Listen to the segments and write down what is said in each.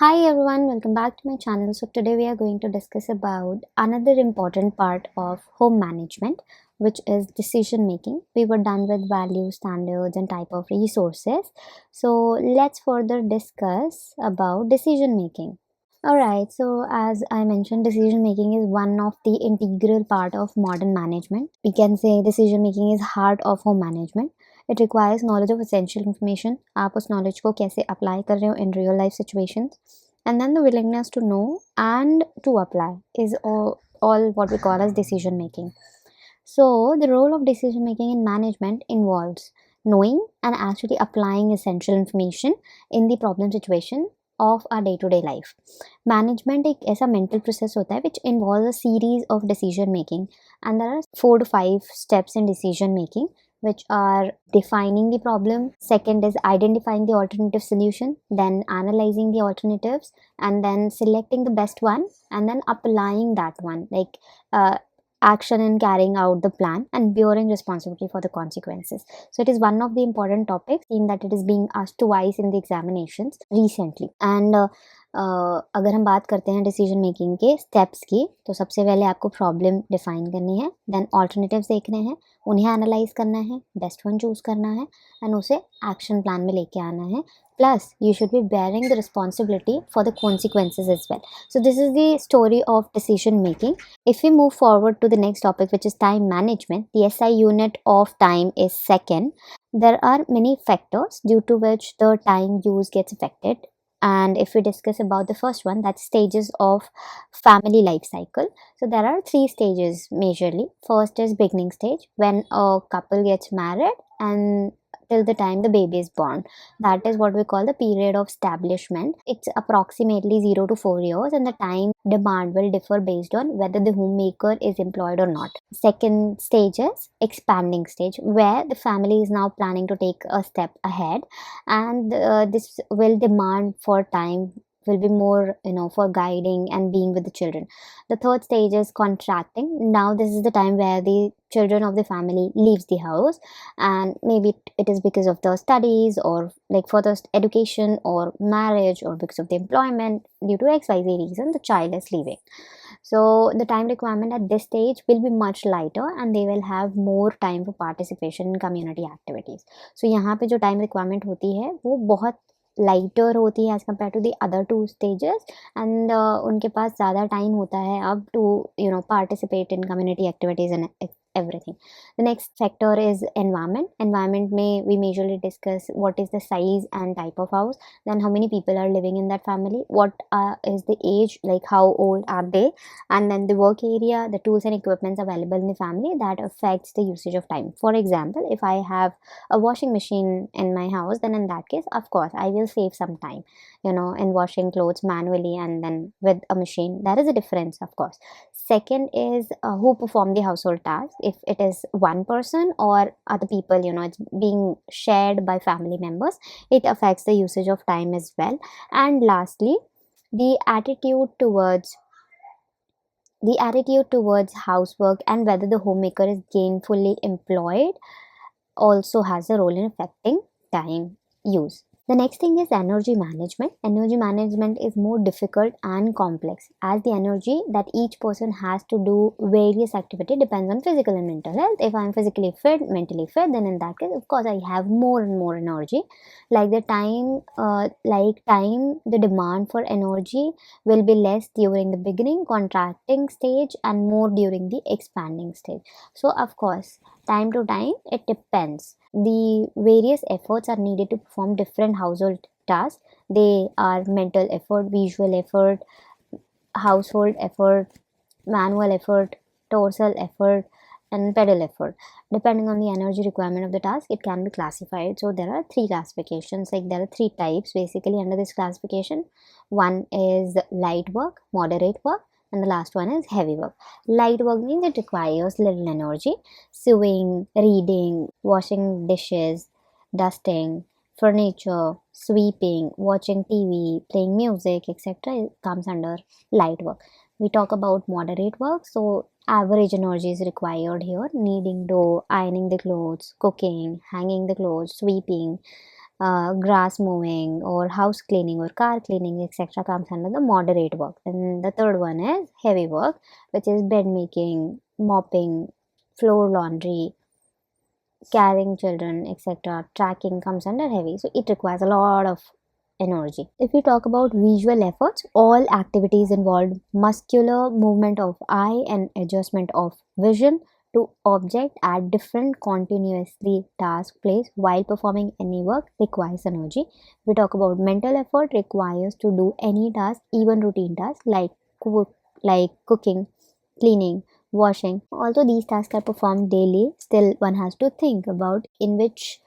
Hi everyone, welcome back to my channel. So today we are going to discuss about another important part of home management, which is decision making. We were done with values, standards and type of resources. So let's further discuss about decision making. Alright, so as I mentioned, decision making is one of the integral part of modern management. We can say decision making is heart of home management. It requires knowledge of essential information. आप उस knowledge को कैसे apply कर रहे हो in real life situations, and then the willingness to know and to apply is all what we call as decision making. So the role of decision making in management involves knowing and actually applying essential information in the problem situation of our day to day life. Management एक ऐसा mental process होता है which involves a series of decision making, and there are 4 to 5 steps in decision making, which are defining the problem. Second is identifying the alternative solution, then analyzing the alternatives, and then selecting the best one, and then applying that one, like action in carrying out the plan and bearing responsibility for the consequences. So it is one of the important topics in that it is being asked twice in the examinations recently. And अगर हम बात करते हैं decision making के steps की, तो सबसे पहले आपको प्रॉब्लम डिफाइन करनी है, देन ऑल्टरनेटिव्स देखने हैं, उन्हें एनालाइज करना है, बेस्ट वन चूज करना है एंड उसे एक्शन प्लान में लेके आना है. Plus, you should be bearing the responsibility for the consequences as well. So this is the story of decision making. If we move forward to the next topic, which is time management, the SI unit of time is second. There are many factors due to which the time use gets affected. And if we discuss about the first one, that's stages of family life cycle. So there are 3 stages majorly. First is beginning stage, when a couple gets married and till the time the baby is born. That is what we call the period of establishment. It's approximately 0 to 4 years, and the time demand will differ based on whether the homemaker is employed or not. Second stage is expanding stage, where the family is now planning to take a step ahead, and this will demand for time, will be more for guiding and being with the children. The third stage is contracting. Now this is the time where the children of the family leaves the house, and maybe it is because of the studies or like further education or marriage or because of the employment. Due to xyz reason, the child is leaving. So the time requirement at this stage will be much lighter, and they will have more time for participation in community activities. So यहाँ पे जो time requirement होती है वो बहुत lighter होती है as compare to the other 2 stages, and उनके पास ज़्यादा टाइम होता है अब to participate in community activities and everything. The next factor is environment. Environment may we majorly discuss what is the size and type of house, then how many people are living in that family, what is the age, like how old are they, and then the work area, the tools and equipments available in the family that affects the usage of time. For example, if I have a washing machine in my house, then in that case of course I will save some time in washing clothes manually and then with a machine. There is a difference, of course. Second is who perform the household tasks. If it is one person or other people, it's being shared by family members, it affects the usage of time as well. And lastly, the attitude towards housework and whether the homemaker is gainfully employed also has a role in affecting time use. The next thing is energy management. Energy management is more difficult and complex, as the energy that each person has to do various activity depends on physical and mental health. If I am physically fit, mentally fit, then in that case, of course, I have more and more energy. The demand for energy will be less during the beginning, contracting stage, and more during the expanding stage. So, of course, time to time, it depends. The various efforts are needed to perform different household tasks. They are mental effort, visual effort, household effort, manual effort, torsal effort, and pedal effort. Depending on the energy requirement of the task, it can be classified. So there are 3 classifications, like there are 3 types basically under this classification. One is light work, moderate work, and the last one is heavy work. Light work means it requires little energy. Sewing, reading, washing dishes, dusting, furniture, sweeping, watching TV, playing music, etc. comes under light work. We talk about moderate work, so average energy is required here. Kneading dough, ironing the clothes, cooking, hanging the clothes, sweeping, grass mowing or house cleaning or car cleaning, etc. comes under the moderate work. And the third one is heavy work, which is bed making, mopping, floor laundry, carrying children, etc. Tracking comes under heavy. So it requires a lot of energy. If we talk about visual efforts, all activities involve muscular movement of eye and adjustment of vision to object at different continuously task place while performing any work requires energy. If we talk about mental effort, requires to do any task, even routine tasks like cooking, cleaning, washing. Although these tasks are performed daily, still one has to think about in which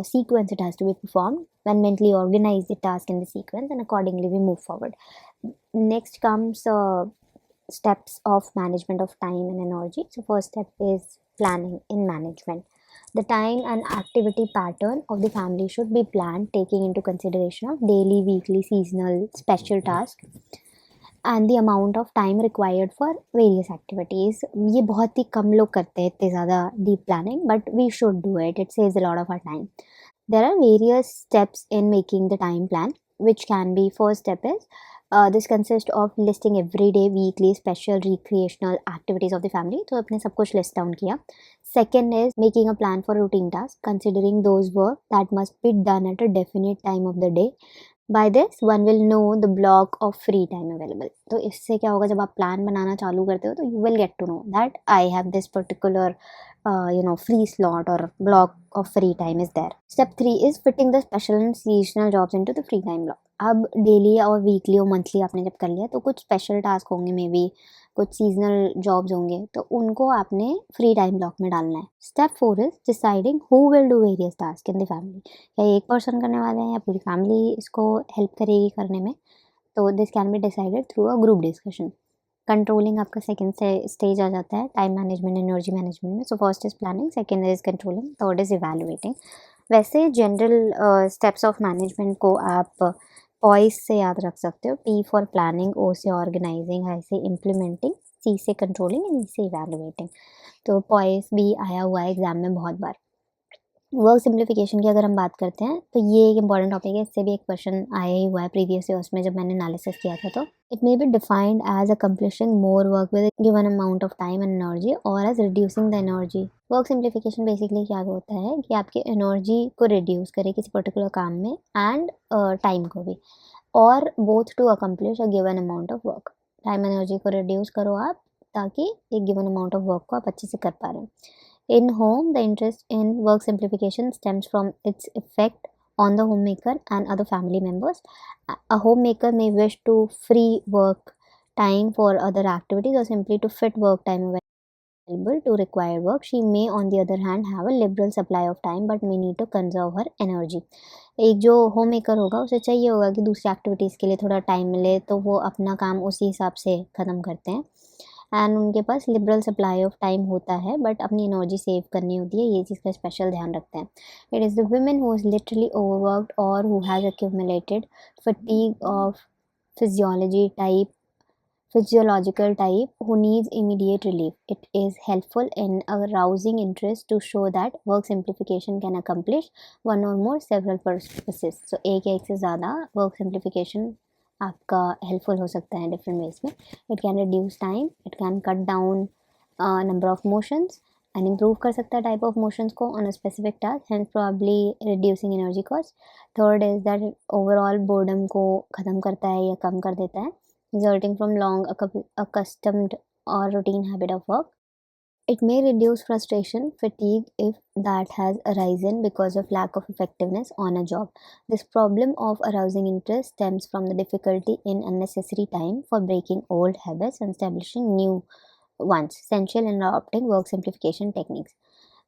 sequence it has to be performed, and mentally organize the task in the sequence, and accordingly we move forward. Next comes steps of management of time and energy. So first step is planning in management. The time and activity pattern of the family should be planned, taking into consideration of daily, weekly, seasonal, special tasks and the amount of time required for various activities. ये बहुत ही कम लोग करते हैं इतने ज़्यादा deep planning, but we should do it. It saves a lot of our time. There are various steps in making the time plan, which can be first step is this consists of listing everyday, weekly, special, recreational activities of the family. तो अपने सब कुछ list down किया. Second is making a plan for routine tasks, considering those work that must be done at a definite time of the day. By this one will know the block of free time available. तो इससे क्या होगा, जब आप plan बनाना चालू करते हो तो you will get to know that I have this particular free slot or block of free time is there. Step 3 is fitting the special and seasonal jobs into the free time block. अब daily और weekly और monthly आपने जब कर लिया तो कुछ special task होंगे, मे बी कुछ सीजनल जॉब्स होंगे, तो उनको आपने फ्री टाइम ब्लॉक में डालना है. Step 4 is deciding who will do various task in the family. क्या एक पर्सन करने वाले हैं या पूरी फैमिली इसको हेल्प करेगी करने में. तो this can be decided through a group discussion. Controlling आपका सेकंड से स्टेज आ जाता है टाइम मैनेजमेंट एनर्जी मैनेजमेंट में. So first is planning, second is controlling, third is evaluating. वैसे जनरल स्टेप्स ऑफ मैनेजमेंट को आप पॉइस से याद रख सकते हो. पी फॉर प्लानिंग, ओ से ऑर्गेनाइजिंग, आई से इम्प्लीमेंटिंग, सी से कंट्रोलिंग एंड ई से इवैल्यूएटिंग. तो पॉइस भी आया हुआ है एग्जाम में बहुत बार. वर्क सिंप्लीफिकेशन की अगर हम बात करते हैं तो ये एक इंपॉर्टेंट टॉपिक है. इससे भी एक क्वेश्चन आया ही हुआ है प्रीवियस ईयर्स में जब मैंने एनालिसिस किया था. तो it may be defined as accomplishing more work with given amount of time and energy और as reducing the energy. Work simplification basically क्या होता है कि आपकी एनर्जी को रिड्यूस करे किसी पर्टिकुलर काम में एंड टाइम को भी, और both to accomplish a given amount of work. Time energy को रिड्यूस करो आप ताकि एक गिवन अमाउंट ऑफ वर्क को आप अच्छे से कर पा रहे हो. In home, the interest in work simplification stems from its effect on the homemaker and other family members. A homemaker may wish to free work time for other activities or simply to fit work time available to required work. She may, on the other hand, have a liberal supply of time but may need to conserve her energy. एक जो home maker होगा उसे चाहिए होगा कि दूसरी activities के लिए थोड़ा टाइम मिले, तो वो अपना काम उसी हिसाब से ख़त्म करते हैं. एंड उनके पास लिबरल सप्लाई ऑफ टाइम होता है बट अपनी एनर्जी सेव करनी होती है. ये चीज़ का स्पेशल ध्यान रखते हैं. It is the women who is literally overworked और who has accumulated fatigue of physiology type physiological type who needs immediate relief. It is helpful in arousing interest to show that work simplification can accomplish one or more several purposes. So एक या एक से ज़्यादा work simplification आपका helpful हो सकता है different ways में. It can reduce time, it can cut down number of motions and improve कर सकता है टाइप ऑफ मोशंस को on a specific task, hence probably reducing energy cost. Third is that overall boredom को ख़त्म करता है या कम कर देता है, resulting from long accustomed or routine habit of work. It may reduce frustration, fatigue if that has arisen because of lack of effectiveness on a job. This problem of arousing interest stems from the difficulty in unnecessary time for breaking old habits and establishing new ones, essential in adopting work simplification techniques.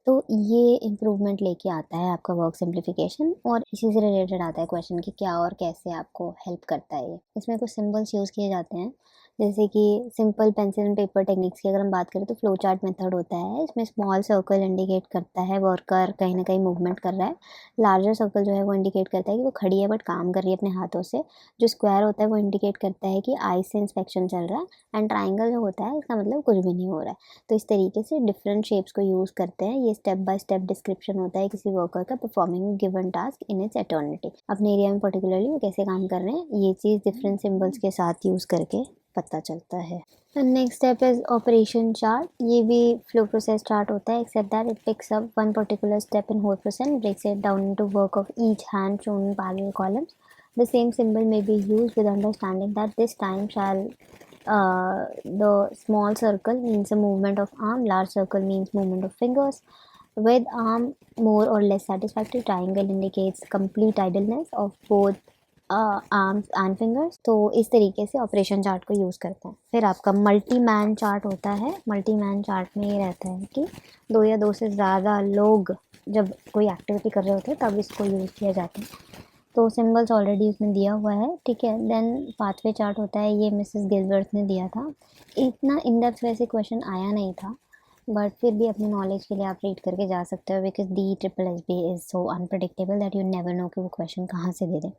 तो ये improvement लेके आता है आपका work simplification, और इसी से related आता है क्वेश्चन कि क्या और कैसे आपको हेल्प करता है ये. इसमें कुछ सिंबल्स यूज़ किए जाते हैं. जैसे कि simple pencil and paper techniques की अगर हम बात करें तो फ्लो चार्ट मेथड होता है, इसमें स्मॉल सर्कल इंडिकेट करता है वर्कर कहीं ना कहीं मूवमेंट कर रहा है, लार्जर सर्कल जो है वो इंडिकेट करता है कि वो खड़ी है बट काम कर रही है अपने हाथों से, जो स्क्वायर होता है वो इंडिकेट करता है कि आई से इंस्पेक्शन चल रहा है, एंड ट्राइंगल जो होता है इसका मतलब कुछ भी नहीं हो रहा है। तो इस तरीके से डिफरेंट शेप्स को यूज़ करते हैं। ये स्टेप बाय स्टेप डिस्क्रिप्शन होता है किसी वर्कर का performing given task in its eternity. अपने एरिया में पर्टिकुलरली वो कैसे काम कर रहे हैं ये चीज़ डिफरेंट सिम्बल्स के साथ यूज़ करके पता चलता है। Next step is operation chart. ये भी फ्लो प्रोसेस चार्ट होता है, except that it picks up one particular step in whole process, breaks it down into work of each hand shown in parallel columns. The same symbol may be used with understanding that this time shall the small circle means a movement of arm, large circle means movement of fingers. With arm more or less satisfactory, triangle indicates complete idleness of both arms and fingers. तो इस तरीके से operation chart को use करते हैं। फिर आपका multi man chart होता है। मल्टी मैन चार्ट में ये रहता है कि दो या दो से ज़्यादा लोग जब कोई एक्टिविटी कर रहे होते हैं तब इसको यूज़ किया जाता है। तो सिंबल्स ऑलरेडी इसमें दिया हुआ है, ठीक है। देन पाथवे चार्ट होता है, ये मिसेस गिलबर्ट ने दिया था। इतना इन डेप्थ वैसे क्वेश्चन आया नहीं था, बट फिर भी अपने नॉलेज के लिए आप रीड करके जा सकते हो, because D triple S B is so unpredictable that you never know कि वो क्वेश्चन कहाँ से दे दें।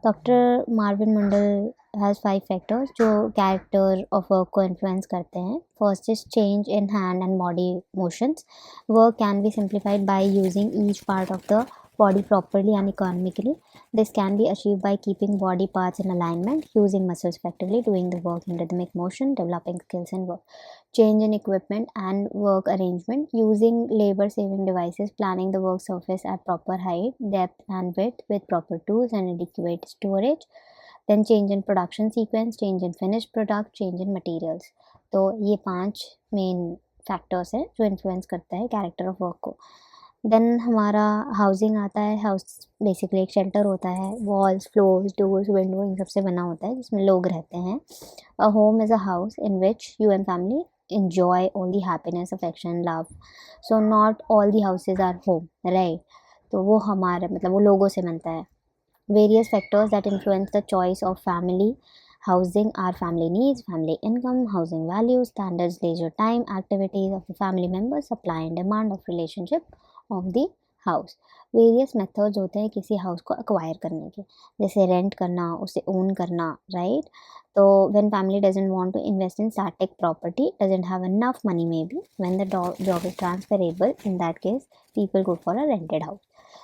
Doctor Marvin Mundel has 5 factors जो कैरेक्टर ऑफ वर्क को इन्फ्लुएंस करते हैं। First is change in hand and body motions. Work can be simplified by using each part of the body properly and economically. This can be achieved by keeping body parts in alignment, using muscles effectively, doing the work in rhythmic motion, developing skills in work. Change in equipment and work arrangement, using labor saving devices, planning the work surface at proper height, depth and width with proper tools and adequate storage. Then change in production sequence, change in finished product, change in materials. तो ये 5 main factors है जो influence करता है character of work को। Then हमारा housing आता है। हाउस बेसिकली एक शेल्टर होता है, walls, floors, doors, window in सबसे बना होता है जिसमें लोग रहते हैं। A home is a house in which you and family enjoy all the happiness, affection, love. So not all the houses are home, right? तो वो हमारे मतलब वो लोगों से बनता है। Various factors that influence the choice of family housing are family needs, family income, housing values, standards, leisure time, activities of the family members, supply and demand of relationship of the house. Various methods होते हैं किसी house को acquire करने के, जैसे rent करना, उसे own करना, राइट। तो when family doesn't want to invest in static property, doesn't have enough money, maybe when the job is transferable, in that case people go for a rented house.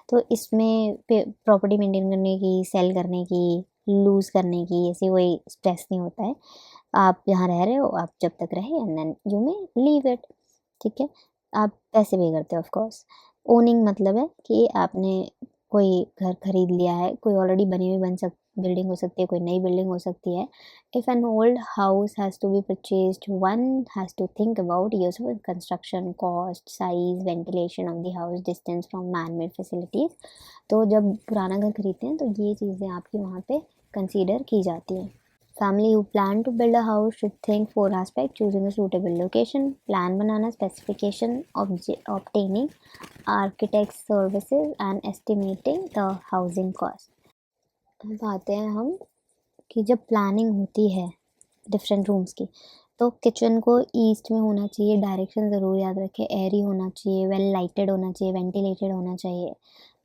तो इसमें property maintain करने की, cell करने की, loose करने की ऐसी कोई स्ट्रेस नहीं होता है। आप जहाँ रह रहे हो आप जब तक रहे and then you may leave it, ठीक है। आप पैसे पे करते हो ऑफ कोर्स। ओनिंग मतलब है कि आपने कोई घर खरीद लिया है, कोई ऑलरेडी बनी हुई बिल्डिंग हो सकती है, कोई नई बिल्डिंग हो सकती है। If an old house has to be purchased, one has to think about years of construction, cost, size, ventilation of the house, distance from man made facilities. तो जब पुराना घर खरीदते हैं तो ये चीज़ें आपकी वहाँ पे कंसीडर की जाती हैं। Family who plan to build a house should think 4 aspects: choosing a suitable location, plan banana, specification, obtaining architect's services and estimating the housing cost। अब आते हैं हम कि जब प्लानिंग होती है डिफरेंट रूम्स की, तो किचन को ईस्ट में होना चाहिए। डायरेक्शन ज़रूर याद रखें, एयरी होना चाहिए, वेल लाइटेड होना चाहिए, वेंटिलेटेड होना चाहिए।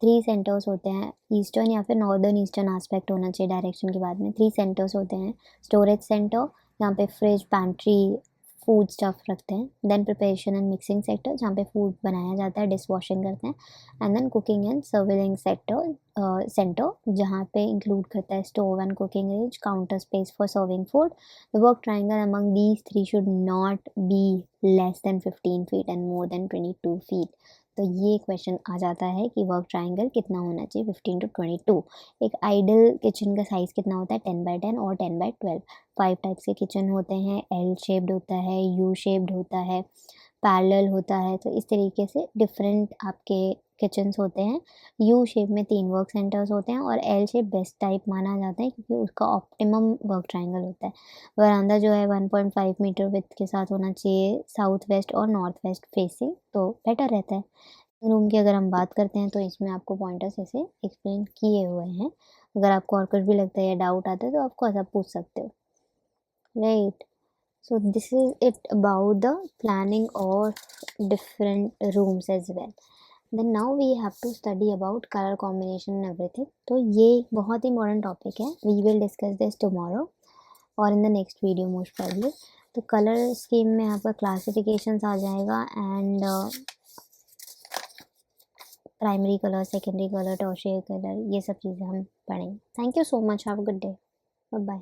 3 सेंटर्स होते हैं, ईस्टर्न या फिर नॉर्दर्न ईस्टर्न एस्पेक्ट होना चाहिए डायरेक्शन के बाद में। 3 सेंटर्स होते हैं। स्टोरेज सेंटर, जहाँ पे फ्रिज, पैंट्री, फूड स्टफ रखते हैं। Then preparation and mixing sector, जहाँ पे फूड बनाया जाता है, डिश वॉशिंग करते हैं। And then cooking and serving centre, जहाँ पे इंक्लूड करता है stove and cooking range, counter space for serving food. The work triangle among these three should not be less than 15 feet and more than 22 feet. तो ये question आ जाता है कि work triangle कितना होना चाहिए, 15 to 22। एक आइडल किचन का साइज़ कितना होता है, 10x10 और 10x12। 5 टाइप्स के किचन होते हैं, एल शेप्ड होता है, यू शेप्ड होता है, पैरेलल होता है। तो इस तरीके से डिफरेंट आपके किचन्स होते हैं। यू शेप में 3 वर्क सेंटर्स होते हैं और एल शेप बेस्ट टाइप माना जाता है क्योंकि उसका ऑप्टिमम वर्क ट्रायंगल होता है। वरांडा जो है 1.5 मीटर विड्थ के साथ होना चाहिए, साउथ वेस्ट और नॉर्थ वेस्ट फेसिंग, तो बेटर रहता है। रूम की अगर हम बात करते हैं तो इसमें आपको पॉइंटर्स ऐसे एक्सप्लेन किए हुए हैं। अगर आपको और कुछ भी लगता है या डाउट आता है तो आप कोई सा पूछ सकते हो। right? So this is it about the planning of different rooms as well. Then now we have to study about color combination and everything. तो ये बहुत ही important topic है. We will discuss this tomorrow or in the next video most probably. तो colour scheme में आपका classifications आ जाएगा and primary colour, secondary colour, tertiary colour, ये सब चीज़ें हम पढ़ेंगे. Thank you so much. Have a good day. Bye bye.